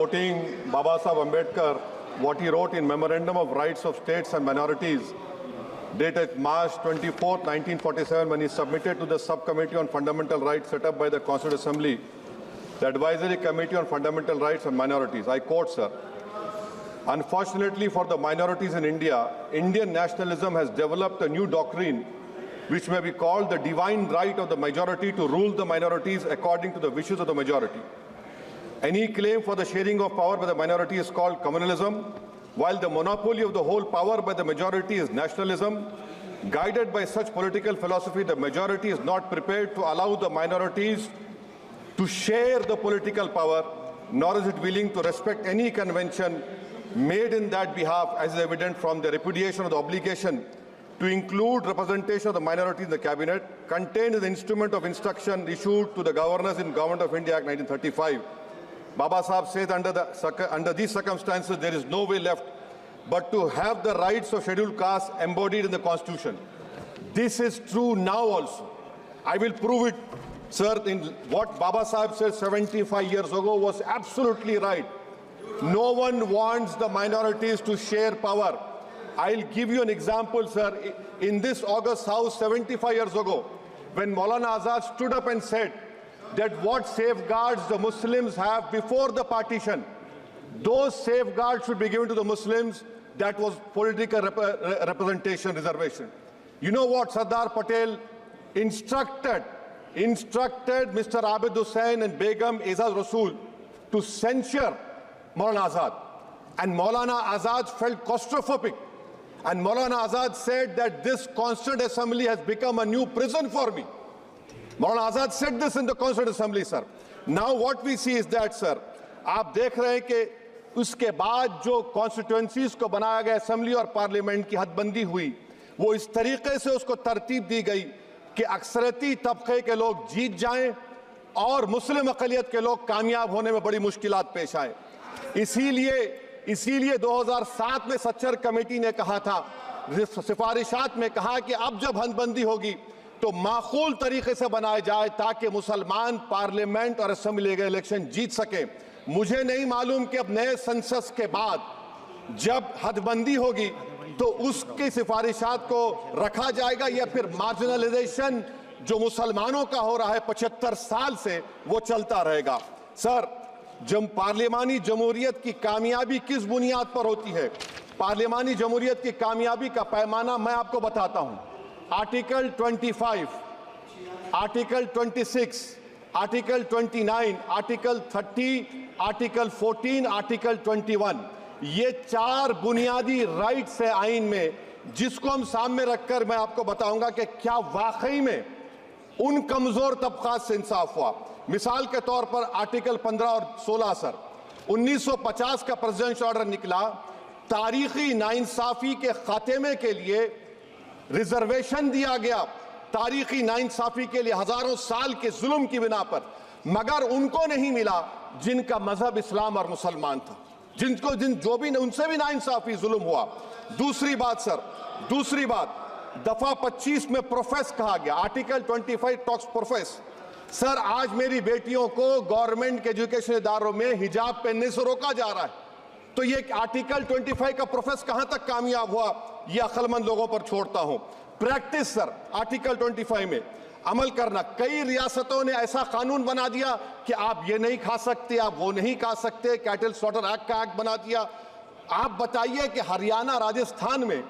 Quoting Baba Sahib Ambedkar, what he wrote in Memorandum of Rights of States and Minorities, dated March 24, 1947, when he submitted to the Subcommittee on Fundamental Rights set up by the Constituent Assembly, the Advisory Committee on Fundamental Rights and Minorities. I quote, sir, "Unfortunately for the minorities in India, Indian nationalism has developed a new doctrine which may be called the divine right of the majority to rule the minorities according to the wishes of the majority. Any claim for the sharing of power by the minority is called communalism, while the monopoly of the whole power by the majority is nationalism. Guided by such political philosophy, the majority is not prepared to allow the minorities to share the political power, nor is it willing to respect any convention made in that behalf, as is evident from the repudiation of the obligation to include representation of the minority in the cabinet, contained in the instrument of instruction issued to the governors in Government of India Act 1935. Baba Sahib says under these circumstances, there is no way left but to have the rights of scheduled castes embodied in the Constitution." This is true now also. I will prove it, sir. In what Baba Sahib said 75 years ago was absolutely right. No one wants the minorities to share power. I'll give you an example, sir. In this August House 75 years ago, when Maulana Azad stood up and said that what safeguards the Muslims have before the partition, those safeguards should be given to the Muslims. That was political representation reservation. You know what Sardar Patel instructed Mr. Abid Hussain and Begum Ezaz Rasool to censure Maulana Azad. And Maulana Azad felt claustrophobic. And Maulana Azad said that this Constituent Assembly has become a new prison for me. Maulana Azad said this in the Constituent Assembly, sir. Now what we see is that, sir, आप देख रहे हैं कि उसके बाद जो constituencies को बनाया गया असेंबली और पार्लियामेंट की हदबंदी हुई, वो इस तरीके से उसको तरतीब दी गई कि अक्सरती तबके के लोग जीत जाएं और मुस्लिम अक़लियत के लोग कामयाब होने में बड़ी मुश्किलात पेश आए। इसीलिए 2007 में सच्चर कमेटी ने कहा था, सिफारिशात में कहा कि अब जब हदबंदी होगी तो माकूल तरीके से बनाया जाए ताकि मुसलमान पार्लियामेंट और असेंबली के इलेक्शन जीत सके। मुझे नहीं मालूम कि अब नए सेंसस के बाद जब हदबंदी होगी तो उसकी सिफारिशात को रखा जाएगा या फिर मार्जिनलाइजेशन जो मुसलमानों का हो रहा है 75 साल से वो चलता रहेगा। सर, जब पार्लियामानी जमहूरियत की कामयाबी किस बुनियाद पर होती है? पार्लियामानी जमहूरियत की कामयाबी का पैमाना मैं आपको बताता हूं। Article 25, article 26, article 29, article 30, article 14, article 21, ये 4 बुनियादी राइट्स है आइन में, जिसको हम सामने रखकर मैं आपको बताऊंगा कि क्या वाकई में उन कमजोर तबकात से इंसाफ हुआ। मिसाल के तौर पर आर्टिकल 15 और 16, सर, 1950 का प्रेसिडेंशियल ऑर्डर निकला, तारीखी नाइंसाफी के खात्मे के लिए रिजर्वेशन दिया गया, तारीखी नाइंसाफी के लिए हजारों साल के जुल्म की बिना पर, मगर उनको नहीं मिला जिनका मजहब इस्लाम और मुसलमान था, जो भी उनसे भी नाइंसाफी जुल्म हुआ। दूसरी बात सर, दूसरी बात, दफा 25 में प्रोफेस कहा गया, आर्टिकल 25 टॉक्स प्रोफेस। सर, आज मेरी बेटियों को गवर्नमेंट के एजुकेशन इदारों में हिजाब पहनने से रोका जा रहा है, तो ये आर्टिकल 25 का प्रोफेस कहां तक कामयाब हुआ, ये अक्लमंद लोगों पर छोड़ता हूं। प्रैक्टिस सर, आर्टिकल 25 में अमल करना। कई रियासतों ने ऐसा कानून बना दिया कि आप ये नहीं खा सकते, आप वो नहीं खा सकते, कैटल स्लॉटर एक्ट का एक्ट बना दिया। आप बताइए कि हरियाणा, राजस्थान में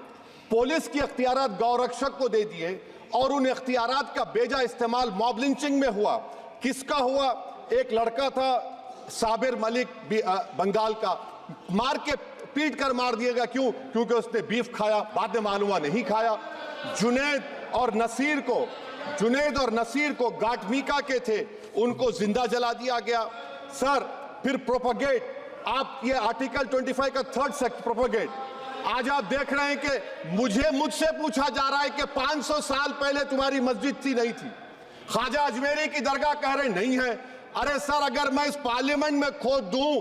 पुलिस की अख्तियारात गौरक्षक को दे दिए और उन अख्तियारात का बेजा इस्तेमाल मॉब लिंचिंग में हुआ। किसका हुआ? एक लड़का था साबिर मलिक बंगाल का, मार के पीट कर मार दिया गया। क्यों? क्योंकि उसने बीफ खाया, बाद में मालूम हुआ नहीं खाया। जुनैद और नसीर को गाटमीका के थे, उनको जिंदा जला दिया गया। सर, फिर प्रोपगेट, आप ये आर्टिकल 25 का 3rd सेक्शन प्रोपगेट। आज आप देख रहे हैं कि मुझसे पूछा जा रहा है कि 500 साल पहले तुम्हारी मस्जिद थी, नहीं थी। ख्वाजा अजमेरी की दरगाह कह रहे नहीं है। अरे सर, अगर मैं इस पार्लियामेंट में खोद दूं,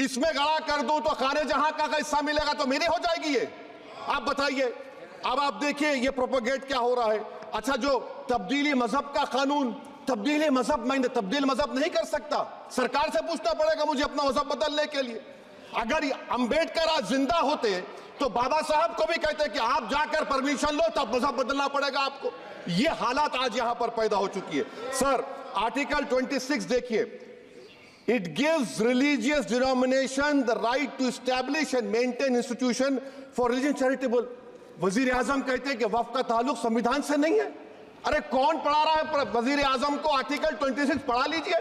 इसमें गड़ा कर दूं, तो खाने जहां का हिस्सा मिलेगा तो मेरी हो जाएगी ये। आप बताइए। अब आप देखिए ये प्रोपोगेट क्या हो रहा है। अच्छा, जो तब्दीली मजहब का कानून तब्दील मजहब, मैं तब्दील मजहब नहीं कर सकता, सरकार से पूछना पड़ेगा मुझे अपना मजहब बदलने के लिए। अगर अंबेडकर आज जिंदा होते तो बाबा साहब को भी कहते कि आप जाकर परमिशन लो, तब मजहब बदलना पड़ेगा आपको। ये हालात आज यहां पर पैदा हो चुकी है। सर आर्टिकल 26 देखिए, it gives religious denomination the right to establish and maintain institution for religion charitable. वजीर आजम कहते हैं कि वक्फ का ताल्लुक संविधान से नहीं है। अरे कौन पढ़ा रहा है वजीर आजम को? आर्टिकल 26 पढ़ा लीजिए।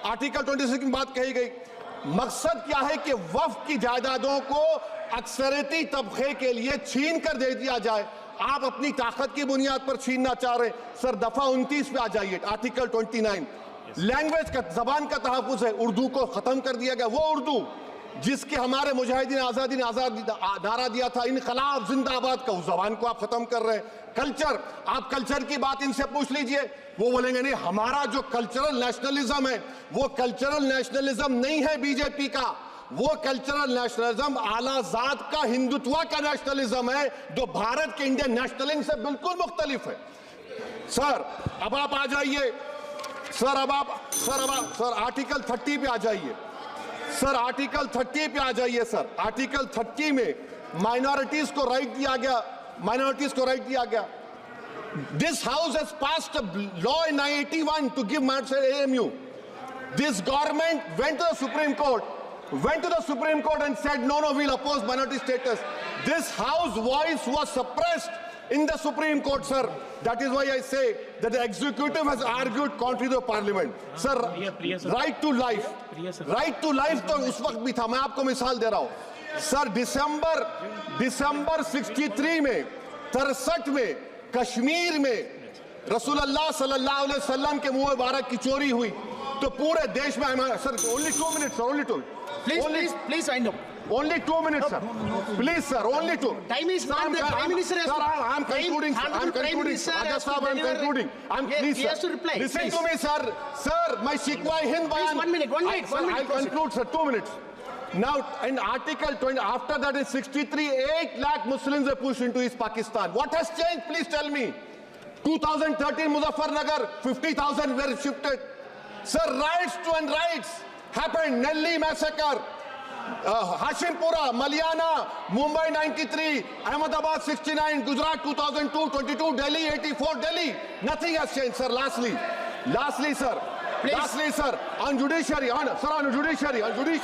आर्टिकल 26 की बात कही गई। मकसद क्या है कि वक्फ की जायदादों को अक्सरियती तबके के लिए छीन कर दे दिया जाए। आप अपनी ताकत की बुनियाद पर छीनना चाह रहे हैं। सर दफा 29 पे आ जाइए, आर्टिकल 29। लैंग्वेज का, जबान का तहफ़्फ़ुज़ है। उर्दू को खत्म कर दिया गया, वो उर्दू जिसके हमारे मुजाहिदीन आज़ादी ने नारा दिया था, इनकलाब जिंदाबाद का, उस जबान को आप खत्म कर रहे हैं। कल्चर, आप कल्चर की बात इनसे पूछ लीजिए, वो बोलेंगे नहीं, हमारा जो कल्चरल नेशनलिज्म है वो कल्चरल नेशनलिज्म नहीं है बीजेपी का, वो कल्चरल नेशनलिज्म आला जात का हिंदुत्व का नेशनलिज्म है, जो भारत के इंडियन नेशनलिज्म से बिल्कुल मुख्तलिफ है। सर अब आप आ जाइए, सर आर्टिकल 30 पे आ जाइए। सर आर्टिकल 30 पे आ जाइए। सर आर्टिकल 30 में माइनॉरिटीज को राइट दिया गया, This house has passed a law in 1981 to give minority AMU. This government went to the Supreme Court and said, no, we'll oppose minority status. This house voice was suppressed in the Supreme Court, sir. That is why I say that the executive has argued contrary to the parliament. Sir, right to life तो उस वक्त भी था। मैं आपको मिसाल दे रहा हूं। सर दिसंबर 63 में 63 में कश्मीर में रसूलुल्लाह सल्लल्लाहु अलैहि वसल्लम के मुंह मुबारक की चोरी हुई तो पूरे देश में, sir only 2 minutes, sir, only 2. Please wind up. Only 2 minutes, sir. Please, sir, only 2. Time is not the Prime Minister has to. Sir, I'm concluding. I'm concluding. Raja Sahab, I'm concluding. Please, he has to reply. Listen to me, sir. Sir, my Shikwa Hind Bayan. Please, 1 minute. I'll conclude, sir. 2 minutes. Now, in Article 20, after that in 63, 8 lakh Muslims were pushed into East Pakistan. What has changed? Please tell me. 2013 Muzaffarnagar, 50,000 were shifted. Sir, riots to unrights happened. Nelli massacre, Hashimpura, Maliana, Mumbai 93, Ahmedabad 69, Gujarat 2002, 22, Delhi 84, Delhi. Nothing has changed, sir. Lastly, sir. Please. Lastly, sir, on judiciary, on judiciary,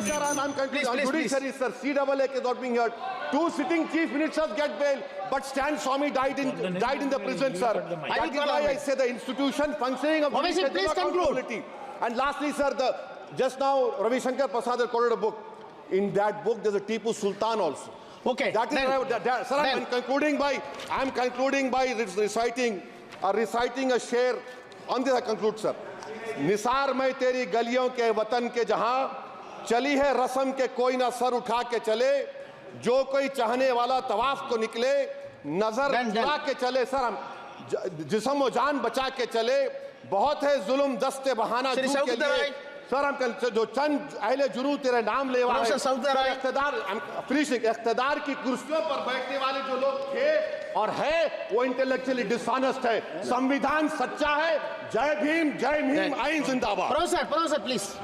sir, I'm concluding. On judiciary, sir, CAA is not being heard. 2 sitting chief ministers get bail, but Stan Swamy died in the prison, sir. That is why I say the institution functioning of Obviously, please accountability. And lastly, sir, just now Ravi Shankar Prasad has quoted a book. In that book, there's a Tipu Sultan also. Okay. That is sir, I'm concluding by reciting a share. On this I conclude, sir. Nisar मैं तेरी गलियों के वतन के जहां चली है रस्म के कोई ना सर उठा के चले, जो कोई चाहने वाला तवाफ को निकले नजर उठा के चले। सर हम जिस्म व जान बचा के चले, बहुत है जुल्म दस्ते बहाना के लिए। सर हम जो चंद अहले जुनू तेरे नाम लेवा है, इख्तिदार की कुर्सियों पर बैठने वाले जो लोग थे और है वो इंटेलेक्चुअली डिसऑनेस्ट है। संविधान सच्चा है। जय भीम, आइन जिंदाबाद। Professor, please.